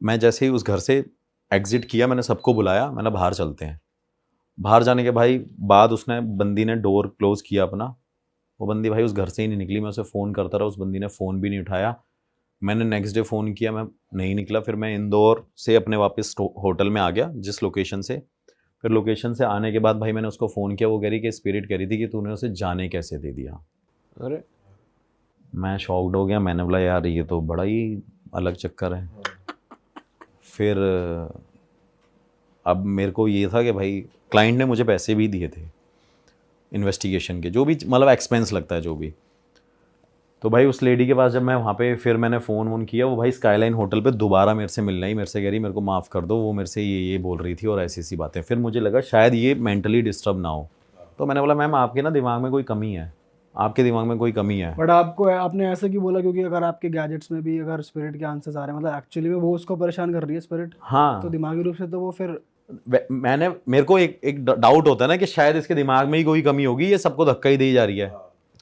मैं जैसे ही उस घर से एग्जिट किया, मैंने सबको बुलाया, मैंने बाहर चलते हैं। बाहर जाने के भाई बाद उसने बंदी ने डोर क्लोज किया अपना। वो बंदी भाई उस घर से ही नहीं निकली। मैं उसे फ़ोन करता रहा, उस बंदी ने फ़ोन भी नहीं उठाया। मैंने नेक्स्ट डे फ़ोन किया, मैं नहीं निकला। फिर मैं इंदौर से अपने वापस होटल में आ गया जिस लोकेशन से। फिर लोकेशन से आने के बाद भाई मैंने उसको फ़ोन किया। वो कह रही कि स्पिरिट कह रही थी कि तूने उसे जाने कैसे दे दिया। अरे मैं शॉक्ड हो गया। मैंने बोला यार ये तो बड़ा ही अलग चक्कर है। फिर अब मेरे को ये था कि भाई क्लाइंट ने मुझे पैसे भी दिए थे इन्वेस्टिगेशन के, जो भी मतलब एक्सपेंस लगता है जो भी। तो भाई उस लेडी के पास जब मैं वहाँ पे फिर मैंने फ़ोन वोन किया, वो भाई स्काईलाइन होटल पे दोबारा मेरे से मिलना ही, मेरे से कह रही मेरे को माफ़ कर दो, वो मेरे से ये बोल रही थी और ऐसी ऐसी बातें। फिर मुझे लगा शायद ये मेंटली डिस्टर्ब ना हो। तो मैंने बोला मैम आपके ना दिमाग में कोई कमी है, आपके दिमाग में कोई कमी है। बट आपने ऐसे क्यों बोला? क्योंकि अगर आपके गैजेट्स में भी अगर स्पिरिट के आंसर्स आ रहे हैं, मतलब एक्चुअली में वो उसको परेशान कर रही है स्पिरिट, हाँ, तो दिमागी रूप से तो वो फिर मेरे को एक डाउट होता है ना कि शायद इसके दिमाग में ही कोई कमी होगी, ये सबको धक्का ही दी जा रही है।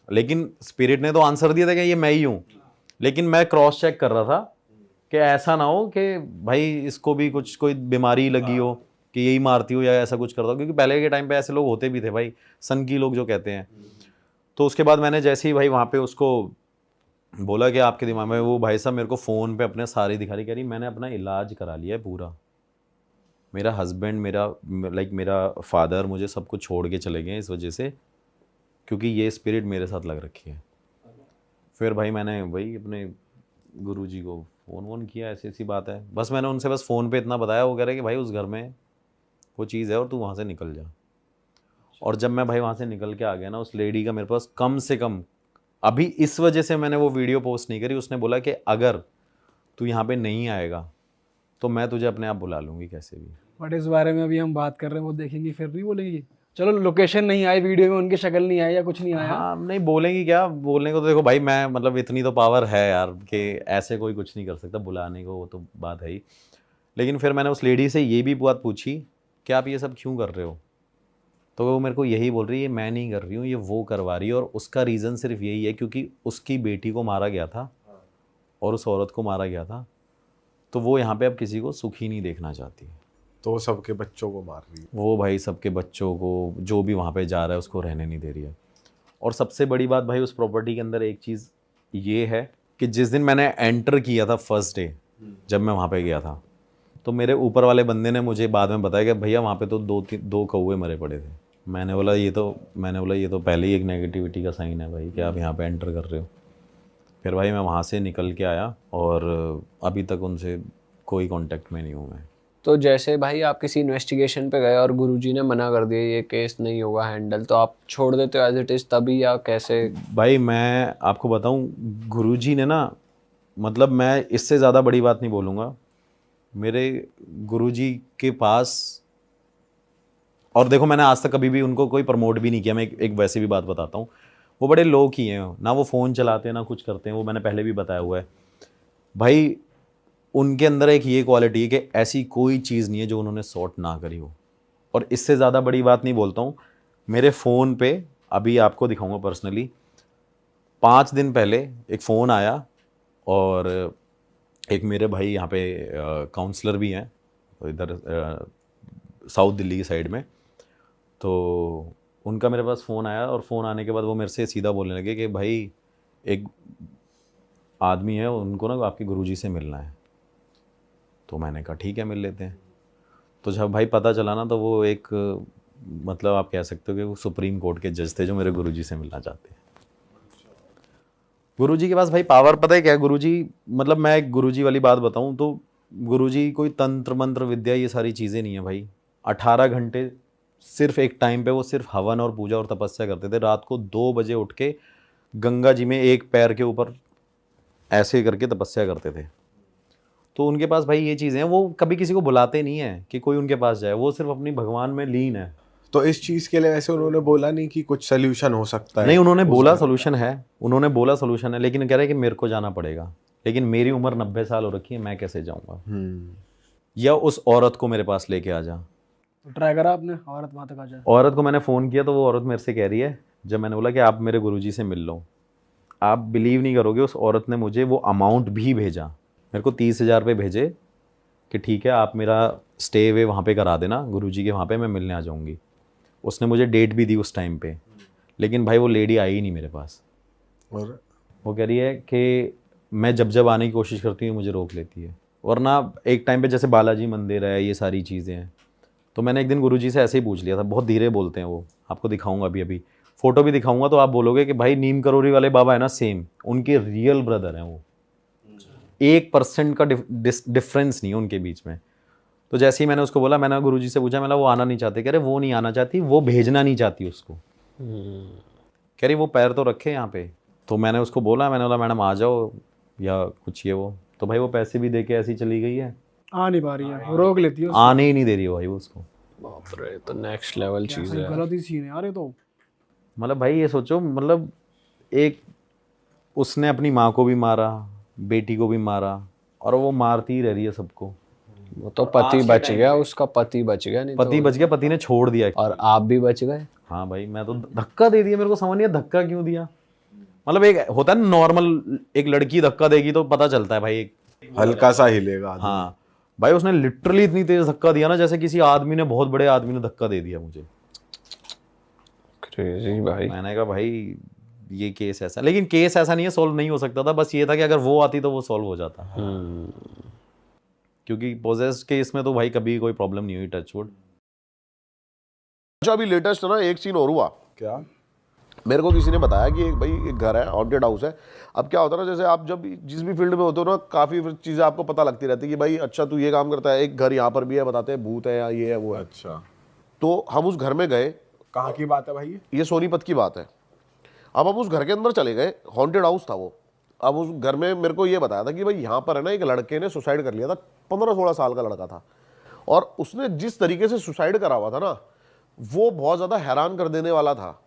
लेकिन स्पिरिट ने तो आंसर दिया था कि ये मैं ही हूँ। लेकिन मैं क्रॉस चेक कर रहा था कि ऐसा ना हो कि भाई इसको भी कुछ कोई बीमारी लगी हो कि यही मारती हो या ऐसा कुछ करता हो, क्योंकि पहले के टाइम पे ऐसे लोग होते भी थे भाई, सन की लोग जो कहते हैं। तो उसके बाद मैंने जैसे ही भाई वहाँ पे उसको बोला कि आपके दिमाग में, वो भाई साहब मेरे को फ़ोन पे अपने सारी दिखा रही, कह रही मैंने अपना इलाज करा लिया है पूरा, मेरा हस्बैंड, मेरा फादर मुझे सब कुछ छोड़ के चले गए इस वजह से, क्योंकि ये स्पिरिट मेरे साथ लग रखी है। फिर भाई मैंने वही अपने गुरुजी को फ़ोन वोन किया, ऐसी ऐसी बात है। बस मैंने उनसे बस फ़ोन पे इतना बताया, वो कह रहे कि भाई उस घर में वो चीज़ है और तू वहाँ से निकल जा। और जब मैं भाई वहाँ से निकल के आ गया ना, उस लेडी का मेरे पास कम से कम, अभी इस वजह से मैंने वो वीडियो पोस्ट नहीं करी, उसने बोला कि अगर तू यहाँ पे नहीं आएगा तो मैं तुझे अपने आप बुला लूँगी कैसे भी। बट इस बारे में अभी हम बात कर रहे हैं, वो देखेंगी फिर नहीं बोलेंगी? चलो लोकेशन नहीं आई, वीडियो में उनकी शक्ल नहीं आई या कुछ नहीं आया, हाँ नहीं बोलेंगी क्या, बोलने को तो देखो भाई मैं मतलब इतनी तो पावर है यार कि ऐसे कोई कुछ नहीं कर सकता बुलाने को, वो तो बात है ही। लेकिन फिर मैंने उस लेडी से ये भी बात पूछी कि आप ये सब क्यों कर रहे हो, तो वो मेरे को यही बोल रही है मैं नहीं कर रही हूँ, ये वो करवा रही है। और उसका रीज़न सिर्फ यही है क्योंकि उसकी बेटी को मारा गया था और उस औरत को मारा गया था, तो वो यहाँ पे अब किसी को सुखी नहीं देखना चाहती। तो वो सबके बच्चों को मार रही है। वो भाई सबके बच्चों को जो भी वहाँ पे जा रहा है उसको रहने नहीं दे रही है। और सबसे बड़ी बात भाई उस प्रॉपर्टी के अंदर एक चीज़ ये है कि जिस दिन मैंने एंटर किया था फर्स्ट डे, जब मैं वहाँ पे गया था, तो मेरे ऊपर वाले बंदे ने मुझे बाद में बताया कि भैया वहाँ पे तो दो कौवे मरे पड़े थे। मैंने बोला ये तो पहले ही एक नेगेटिविटी का साइन है भाई कि आप यहाँ पे एंटर कर रहे हो। फिर भाई मैं वहाँ से निकल के आया और अभी तक उनसे कोई कांटेक्ट में नहीं हूँ मैं। तो जैसे भाई आप किसी इन्वेस्टिगेशन पे गए और गुरुजी ने मना कर दिया ये केस नहीं होगा हैंडल, तो आप छोड़ देते हो एज इट इज़ तभी, या कैसे? भाई मैं आपको बताऊं, गुरुजी ने ना, मतलब मैं इससे ज़्यादा बड़ी बात नहीं बोलूँगा, मेरे गुरुजी के पास, और देखो मैंने आज तक कभी भी उनको कोई प्रमोट भी नहीं किया, मैं एक वैसे भी बात बताता हूँ, वो बड़े लो की हैं ना, वो फ़ोन चलाते हैं ना कुछ करते हैं, वो मैंने पहले भी बताया हुआ है भाई। उनके अंदर एक ये क्वालिटी है कि ऐसी कोई चीज़ नहीं है जो उन्होंने सॉर्ट ना करी हो। और इससे ज़्यादा बड़ी बात नहीं बोलता हूँ, मेरे फ़ोन पे अभी आपको दिखाऊंगा पर्सनली, 5 दिन पहले एक फ़ोन आया, और एक मेरे भाई यहाँ पे काउंसलर भी हैं इधर साउथ दिल्ली की साइड में, तो उनका मेरे पास फ़ोन आया, और फ़ोन आने के बाद वो मेरे से सीधा बोलने लगे कि भाई एक आदमी है, उनको ना आपके गुरुजी से मिलना है। तो मैंने कहा ठीक है मिल लेते हैं। तो जब भाई पता चला ना, तो वो एक मतलब आप कह सकते हो कि वो सुप्रीम कोर्ट के जज थे जो मेरे गुरुजी से मिलना चाहते हैं। गुरुजी के पास भाई पावर पता है क्या है? गुरुजी मतलब मैं एक गुरुजी वाली बात बताऊं तो गुरुजी कोई तंत्र मंत्र विद्या ये सारी चीज़ें नहीं है भाई। 18 घंटे सिर्फ एक टाइम पे वो सिर्फ हवन और पूजा और तपस्या करते थे। रात को 2 बजे उठ के गंगा जी में एक पैर के ऊपर ऐसे करके तपस्या करते थे। तो उनके पास भाई ये चीज़ें हैं, वो कभी किसी को बुलाते नहीं है कि कोई उनके पास जाए, वो सिर्फ अपनी भगवान में लीन है। तो इस चीज के लिए वैसे उन्होंने बोला नहीं कि कुछ सोल्यूशन हो सकता है? नहीं, उन्होंने बोला सोल्यूशन है, उन्होंने बोला सोल्यूशन है, लेकिन कह रहे हैं कि मेरे को जाना पड़ेगा। लेकिन मेरी उम्र 90 साल हो रखी है, मैं कैसे जाऊंगा? या उस औरत को मेरे पास लेके आ जा। तो ट्राई करा आपने, औरत वहाँ तक आ जाए? औरत को मैंने फ़ोन किया तो वो औरत मेरे से कह रही है, जब मैंने बोला कि आप मेरे गुरुजी से मिल लो, आप बिलीव नहीं करोगे, उस औरत ने मुझे वो अमाउंट भी भेजा। मेरे को 30,000 रुपये भेजे कि ठीक है आप मेरा स्टे वे वहाँ पे करा देना गुरुजी के वहाँ पे, मैं मिलने आ जाऊँगी। उसने मुझे डेट भी दी उस टाइम पे, लेकिन भाई वो लेडी आई ही नहीं मेरे पास। और वो कह रही है कि मैं जब जब आने की कोशिश करती हूँ मुझे रोक लेती है। वरना एक टाइम पे जैसे बालाजी मंदिर है, ये सारी चीज़ें हैं, तो मैंने एक दिन गुरुजी से ऐसे ही पूछ लिया था। बहुत धीरे बोलते हैं वो, आपको दिखाऊंगा अभी फ़ोटो भी दिखाऊंगा, तो आप बोलोगे कि भाई नीम करोरी वाले बाबा है ना, सेम उनके रियल ब्रदर हैं वो। 1% का डिफरेंस नहीं है उनके बीच में। तो जैसे ही मैंने उसको बोला, मैंने गुरुजी से पूछा, मैंने वो आना नहीं चाहते? कह रहे वो नहीं आना चाहती, वो भेजना नहीं चाहती उसको। कह रही वो पैर तो रखे यहाँ पे। तो मैंने उसको बोला, मैंने बोला मैडम आ जाओ या कुछ ये वो, तो भाई वो पैसे भी दे के ऐसी चली गई है, आ नहीं पा रही है, रोक लेती है। आने ही नहीं दे रही हो भाई वो उसको। बाप रे, तो नेक्स्ट लेवल चीज़ है। गलत ही सीन है यार ये तो। मतलब भाई ये सोचो, मतलब एक उसने अपनी माँ को भी मारा, बेटी को भी मारा, और वो मारती ही रह रही है सबको। वो तो पति बच गया, उसका पति बच गया, नहीं पति बच गया, पति ने छोड़ दिया। और आप भी बच गए। हाँ भाई, मैं तो धक्का दे दिया, मेरे को समझ नहीं आया धक्का क्यों दिया। मतलब एक होता है नॉर्मल, एक लड़की धक्का देगी तो पता चलता है भाई, एक हल्का सा हिलेगा आदमी। हाँ भाई उसने लिटरली इतनी तेज धक्का दिया ना, जैसे किसी आदमी ने, बहुत बड़े आदमी ने धक्का दे दिया मुझे। क्रेजी भाई। मैंने कहा भाई ये केस ऐसा, लेकिन केस ऐसा नहीं है, सॉल्व नहीं हो सकता था। बस ये था कि अगर वो आती तो वो सॉल्व हो जाता, क्योंकि पोजेस्ड केस में तो भाई कभी कोई प्रॉब्लम नहीं हुई, टचवुड। अच्छा, अभी लेटेस्ट ना एक सीन और हुआ। क्या? मेरे को किसी ने बताया कि एक भाई एक घर है, हॉन्टेड हाउस है। अब क्या होता है ना, जैसे आप जब जिस भी फील्ड में होते हो ना, काफ़ी चीज़ें आपको पता लगती रहती है कि भाई अच्छा तू ये काम करता है, एक घर यहाँ पर भी है, बताते हैं भूत है या ये है वो है। अच्छा, तो हम उस घर में गए। कहाँ की बात है भाई? ये सोनीपत की बात है। अब हम उस घर के अंदर चले गए, हॉन्टेड हाउस था वो। अब उस घर में मेरे को ये बताया था कि भाई यहाँ पर है ना, एक लड़के ने सुसाइड कर लिया था, 15-16 साल का लड़का था। और उसने जिस तरीके से सुसाइड करा हुआ था ना, वो बहुत ज़्यादा हैरान कर देने वाला था।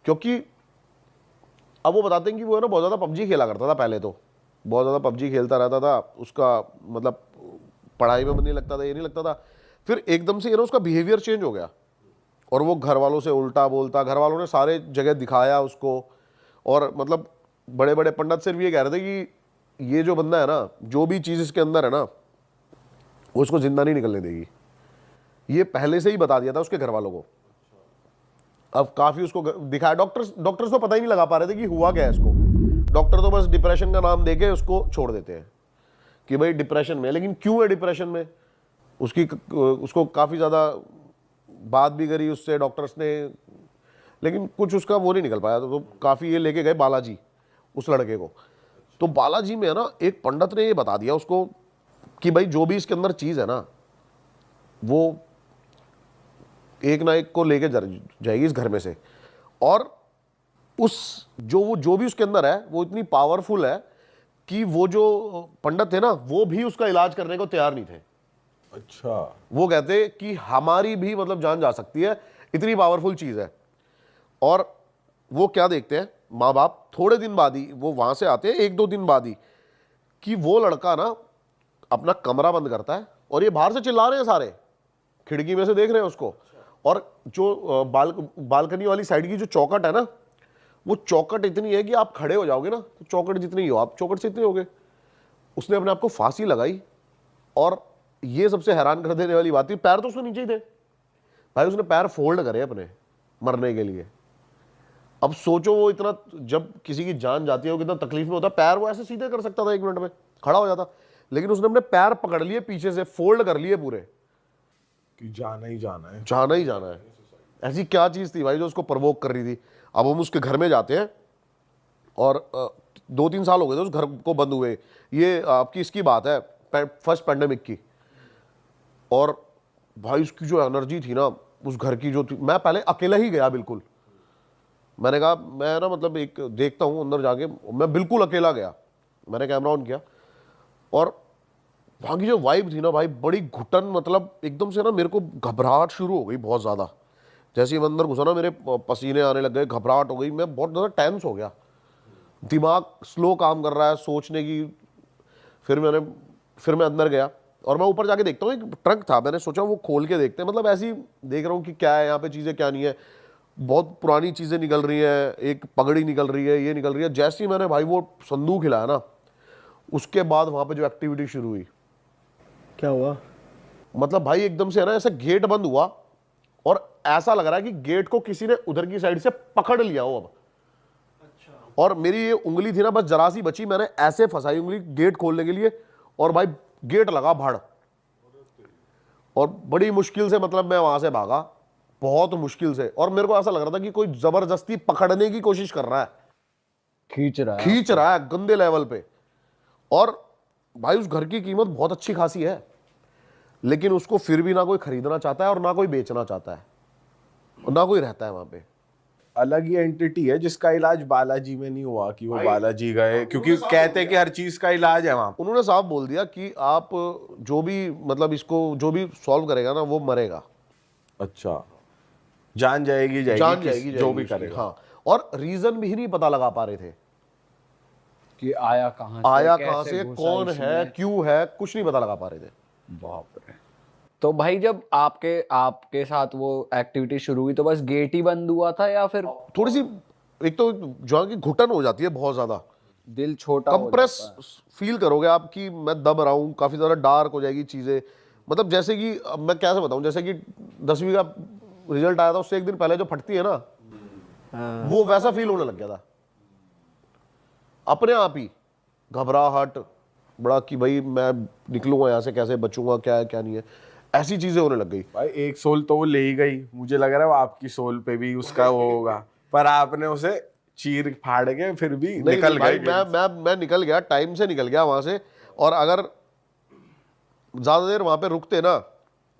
क्योंकि अब वो बताते हैं कि वो है ना बहुत ज़्यादा पबजी खेला करता था पहले, तो बहुत ज़्यादा पबजी खेलता रहता था। उसका मतलब पढ़ाई में मन नहीं लगता था, ये नहीं लगता था। फिर एकदम से ये ना उसका बिहेवियर चेंज हो गया, और वो घर वालों से उल्टा बोलता। घर वालों ने सारे जगह दिखाया उसको, और मतलब बड़े बड़े पंडित सिर्फ ये कह रहे थे कि ये जो बंदा है ना, जो भी चीज़ इसके अंदर है ना, वो उसको जिंदा नहीं निकलने देगी। ये पहले से ही बता दिया था उसके घर वालों को। अब काफ़ी उसको दिखाया, डॉक्टर्स तो पता ही नहीं लगा पा रहे थे कि हुआ क्या है इसको। डॉक्टर तो बस डिप्रेशन का नाम देके उसको छोड़ देते हैं कि भाई डिप्रेशन में। लेकिन क्यों है डिप्रेशन में, उसको काफ़ी ज़्यादा बात भी करी उससे डॉक्टर्स ने, लेकिन कुछ उसका वो नहीं निकल पाया। तो काफ़ी ये लेके गए बालाजी उस लड़के को। तो बालाजी में है ना, एक पंडित ने ये बता दिया उसको कि भाई जो भी इसके अंदर चीज़ है ना, वो एक ना एक को लेके जाएगी इस घर में से। और उस जो भी उसके अंदर है, वो इतनी पावरफुल है कि वो जो पंडित थे ना, वो भी उसका इलाज करने को तैयार नहीं थे। अच्छा, वो कहते कि हमारी भी मतलब जान जा सकती है, इतनी पावरफुल चीज़ है। और वो क्या देखते हैं माँ बाप, थोड़े दिन बाद ही वो वहाँ से आते हैं, 1-2 दिन बाद ही, कि वो लड़का ना अपना कमरा बंद करता है, और ये बाहर से चिल्ला रहे हैं सारे, खिड़की में से देख रहे हैं उसको। और जो बालकनी वाली साइड की जो चौखट है ना, वो चौखट इतनी है कि आप खड़े हो जाओगे ना, तो चौखट जितनी ही हो, आप चौखट से इतने होगे। उसने अपने आप को फांसी लगाई। और ये सबसे हैरान कर देने वाली बात थी, पैर तो उसके नीचे ही थे भाई, उसने पैर फोल्ड करे अपने मरने के लिए। अब सोचो वो इतना, जब किसी की जान जाती है वो कितना तकलीफ में होता है। पैर वो ऐसे सीधे कर सकता था 1 मिनट में, खड़ा हो जाता, लेकिन उसने अपने पैर पकड़ लिए पीछे से, फोल्ड कर लिए पूरे, कि जाना ही जाना है। जाना ही जाना है। ऐसी क्या चीज़ थी भाई जो उसको प्रवोक कर रही थी? अब हम उसके घर में जाते हैं और 2-3 साल हो गए थे उस घर को बंद हुए। ये आपकी इसकी बात है फर्स्ट पैंडेमिक की। और भाई उसकी जो एनर्जी थी ना उस घर की जो थी, मैं पहले अकेला ही गया बिल्कुल। मैंने कहा मैं ना मतलब एक देखता हूँ अंदर जाके, मैं बिल्कुल अकेला गया। मैंने कैमरा ऑन किया और वहाँ की जो वाइब थी ना भाई, बड़ी घुटन, मतलब एकदम से ना मेरे को घबराहट शुरू हो गई बहुत ज़्यादा। जैसे ही मैं अंदर घुसा ना मेरे पसीने आने लग गए, घबराहट हो गई, मैं बहुत ज़्यादा टेंस हो गया, दिमाग स्लो काम कर रहा है सोचने की। फिर मैं अंदर गया और मैं ऊपर जाके देखता हूँ एक ट्रक था, मैंने सोचा वो खोल के देखते हैं, मतलब ऐसे ही देख रहा हूँ कि क्या है यहाँ पे, चीज़ें क्या नहीं है। बहुत पुरानी चीज़ें निकल रही हैं, एक पगड़ी निकल रही है, ये निकल रही है। जैसे ही मैंने भाई वो संदूक हिलाया ना, उसके बाद वहाँ पे जो एक्टिविटी शुरू हुई, क्या हुआ? मतलब भाई एकदम से है ना ऐसा गेट बंद हुआ और ऐसा लग रहा है कि गेट को किसी ने उधर की साइड से पकड़ लिया हो अब। और मेरी ये उंगली थी ना बस जरा सी बची, मैंने ऐसे फंसाई उंगली गेट खोलने के लिए और भाई गेट लगा भड़। और बड़ी मुश्किल से मतलब मैं वहां से भागा, बहुत मुश्किल से। और मेरे को ऐसा लग रहा था कि कोई जबरदस्ती पकड़ने की कोशिश कर रहा है, खींच रहा है गंदे लेवल पे। और भाई उस घर की कीमत बहुत अच्छी खासी है, लेकिन उसको फिर भी ना कोई खरीदना चाहता है और ना कोई बेचना चाहता है और ना कोई रहता है वहां पे। अलग ही एंटिटी है जिसका इलाज बालाजी में नहीं हुआ कि वो बालाजी गए, क्योंकि कहते हैं कि हर चीज का इलाज है वहां। उन्होंने साफ बोल दिया कि आप जो भी मतलब इसको जो भी सॉल्व करेगा ना वो मरेगा। अच्छा, जान जाएगी जो भी उसकी। करेगा। हाँ, और रीजन भी नहीं पता लगा पा रहे थे कि आया कहाँ से से कौन है, क्यों है, कुछ नहीं पता लगा पा रहे थे। बाप रे। तो भाई जब आपके साथ वो एक्टिविटी शुरू हुई तो बस गेट ही बंद हुआ था या फिर थोड़ी सी एक तो जो की घुटन हो जाती है बहुत ज्यादा, दिल छोटा हो कंप्रेस जाता है? फील करोगे आप कि मैं दब रहा हूँ, काफी ज्यादा डार्क हो जाएगी चीजें। मतलब जैसे कि अब मैं कैसे बताऊं, जैसे कि 10वीं का रिजल्ट आया था उससे एक दिन पहले जो फटती है ना, वो वैसा फील होने लग गया था अपने आप ही। घबराहट बड़ा कि भाई मैं निकलूंगा यहाँ से कैसे, बचूंगा, क्या है क्या नहीं है, ऐसी चीजें होने लग गई। भाई एक सोल तो वो ले ही गई, मुझे लग रहा है वो आपकी सोल पे भी उसका वो होगा, पर आपने उसे चीर फाड़ के फिर भी निकल भाई गए। मैं निकल गया, टाइम से निकल गया वहां से। और अगर ज्यादा देर वहां पे रुकते ना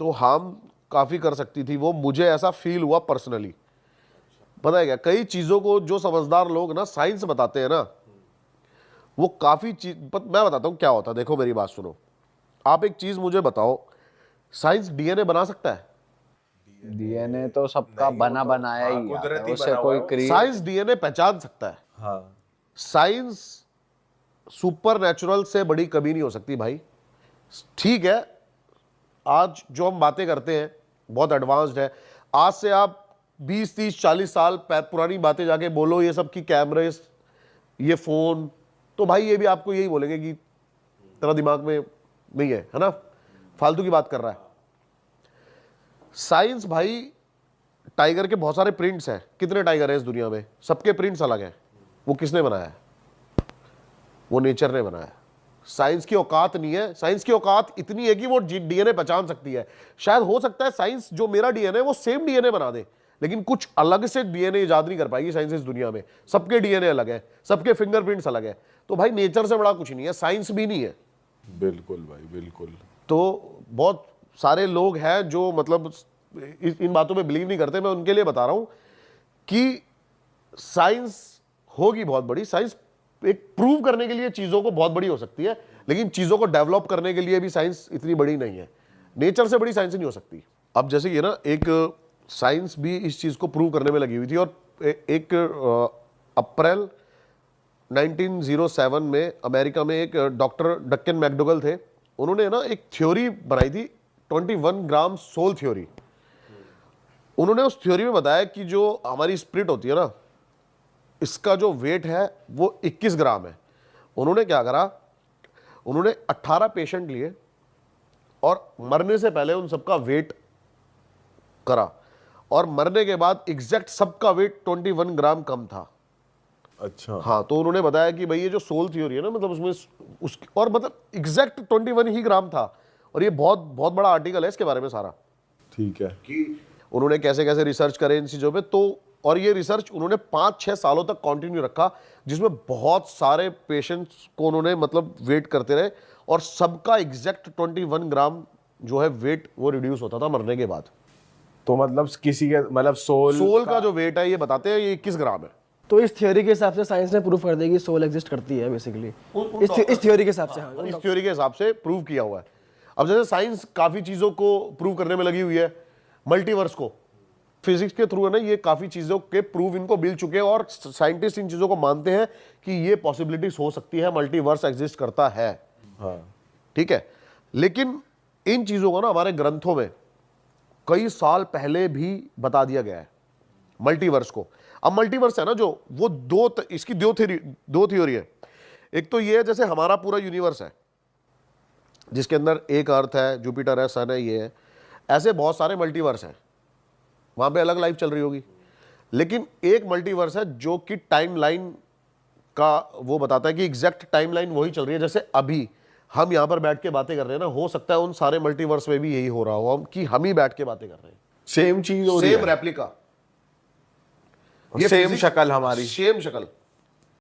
तो हार्म काफी कर सकती थी वो, मुझे ऐसा फील हुआ पर्सनली। पता है क्या, कई चीजों को जो समझदार लोग ना साइंस बताते हैं ना, वो काफी चीज मैं बताता हूं क्या होता है। देखो मेरी बात सुनो, आप एक चीज मुझे बताओ, साइंस डीएनए बना सकता है? डीएनए तो सबका बना बनाया ही आता है, उससे कोई साइंस डीएनए पहचान सकता है। हाँ, साइंस सुपर नेचुरल से बड़ी कभी नहीं हो सकती भाई। ठीक है, आज जो हम बातें करते हैं बहुत एडवांस्ड है। आज से आप 20, 30, 40 साल पुरानी बातें जाके बोलो ये सब की कैमरे, ये फोन, तो भाई ये भी आपको यही बोलेंगे कि तेरा दिमाग में नहीं है ना, फालतू की बात कर रहा है। साइंस भाई, टाइगर के बहुत सारे प्रिंट्स हैं, कितने टाइगर हैं इस दुनिया में, सबके प्रिंट्स अलग हैं। वो किसने बनाया है? वो नेचर ने बनाया है। साइंस की औकात नहीं है, साइंस की औकात इतनी है कि वो डीएनए पहचान सकती है। शायद हो सकता है साइंस जो मेरा डीएनए वो सेम डीएनए बना दे, लेकिन कुछ अलग से डीएनए इजाद नहीं कर पाएगी साइंस इस दुनिया में। सबके डीएनए अलग है, सबके फिंगरप्रिंट्स अलग है। तो भाई नेचर से बड़ा कुछ नहीं है, साइंस भी नहीं है। बिल्कुल भाई बिल्कुल। तो बहुत सारे लोग हैं जो मतलब इन बातों में बिलीव नहीं करते। मैं उनके लिए बता रहा हूं कि साइंस होगी बहुत बड़ी। साइंस एक प्रूव करने के लिए चीजों को बहुत बड़ी हो सकती है, लेकिन चीजों को डेवलप करने के लिए भी साइंस इतनी बड़ी नहीं है। नेचर से बड़ी साइंस नहीं हो सकती। अब जैसे ये ना, एक साइंस भी इस चीज को प्रूव करने में लगी हुई थी। और एक अप्रैल 1907 में अमेरिका में एक डॉक्टर डक्कन मैकडोगल थे, उन्होंने ना एक थ्योरी बनाई थी, 21 ग्राम सोल थ्योरी। उन्होंने उस थ्योरी में बताया कि जो हमारी स्पिरिट होती है ना, इसका जो वेट है वो 21 ग्राम है। उन्होंने क्या करा, उन्होंने 18 पेशेंट लिए और मरने से पहले उन सबका वेट करा, और मरने के बाद एग्जैक्ट सबका वेट 21 ग्राम कम था। अच्छा। हाँ, तो उन्होंने बताया कि भाई ये जो सोल थ्योरी है ना, मतलब उसमें और मतलब एग्जैक्ट 21 ही ग्राम था। और ये बहुत बहुत बड़ा आर्टिकल है इसके बारे में सारा। ठीक है। कि उन्होंने कैसे कैसे रिसर्च करे इन चीज़ों पे, तो और ये रिसर्च उन्होंने 5-6 सालों तक कंटिन्यू रखा, जिसमें बहुत सारे पेशेंट्स को उन्होंने मतलब वेट करते रहे, और सबका एग्जैक्ट 21 ग्राम जो है वेट वो रिड्यूस होता था मरने के बाद। तो मतलब किसी के मतलब सोल का जो वेट है ये बताते हैं ये 21 ग्राम है। तो इस थ्योरी के हिसाब से साइंस ने प्रूव कर दिया कि सोल एग्जिस्ट करती है बेसिकली, इस थ्योरी के हिसाब से। हाँ, इस थ्योरी के हिसाब से प्रूव किया हुआ है। अब जैसे साइंस काफी चीजों को प्रूव करने में लगी हुई है, मल्टीवर्स को फिजिक्स के थ्रू है ना, ये काफी चीजों के प्रूव इनको मिल चुके हैं, और साइंटिस्ट इन चीजों को मानते हैं कि ये पॉसिबिलिटीज हो सकती है, मल्टीवर्स एग्जिस्ट करता है। हाँ। ठीक है, लेकिन इन चीजों को ना हमारे ग्रंथों में कई साल पहले भी बता दिया गया है मल्टीवर्स को। अब मल्टीवर्स है ना जो, वो इसकी दो थ्योरी है। एक तो ये है जैसे हमारा पूरा यूनिवर्स है जिसके अंदर एक अर्थ है, जुपिटर है, सन है, ये है, ऐसे बहुत सारे मल्टीवर्स हैं, वहां पे अलग लाइफ चल रही होगी। लेकिन एक मल्टीवर्स है जो कि टाइमलाइन का वो बताता है कि एग्जैक्ट टाइमलाइन वही चल रही है, जैसे अभी हम यहां पर बैठ के बातें कर रहे हैं ना, हो सकता है उन सारे मल्टीवर्स में भी यही हो रहा हो कि हम ही बैठ के बातें कर रहे हैं, सेम चीज हो रही सेम है, रेप्लिका, सेम शक्ल हमारी, सेम शक्ल।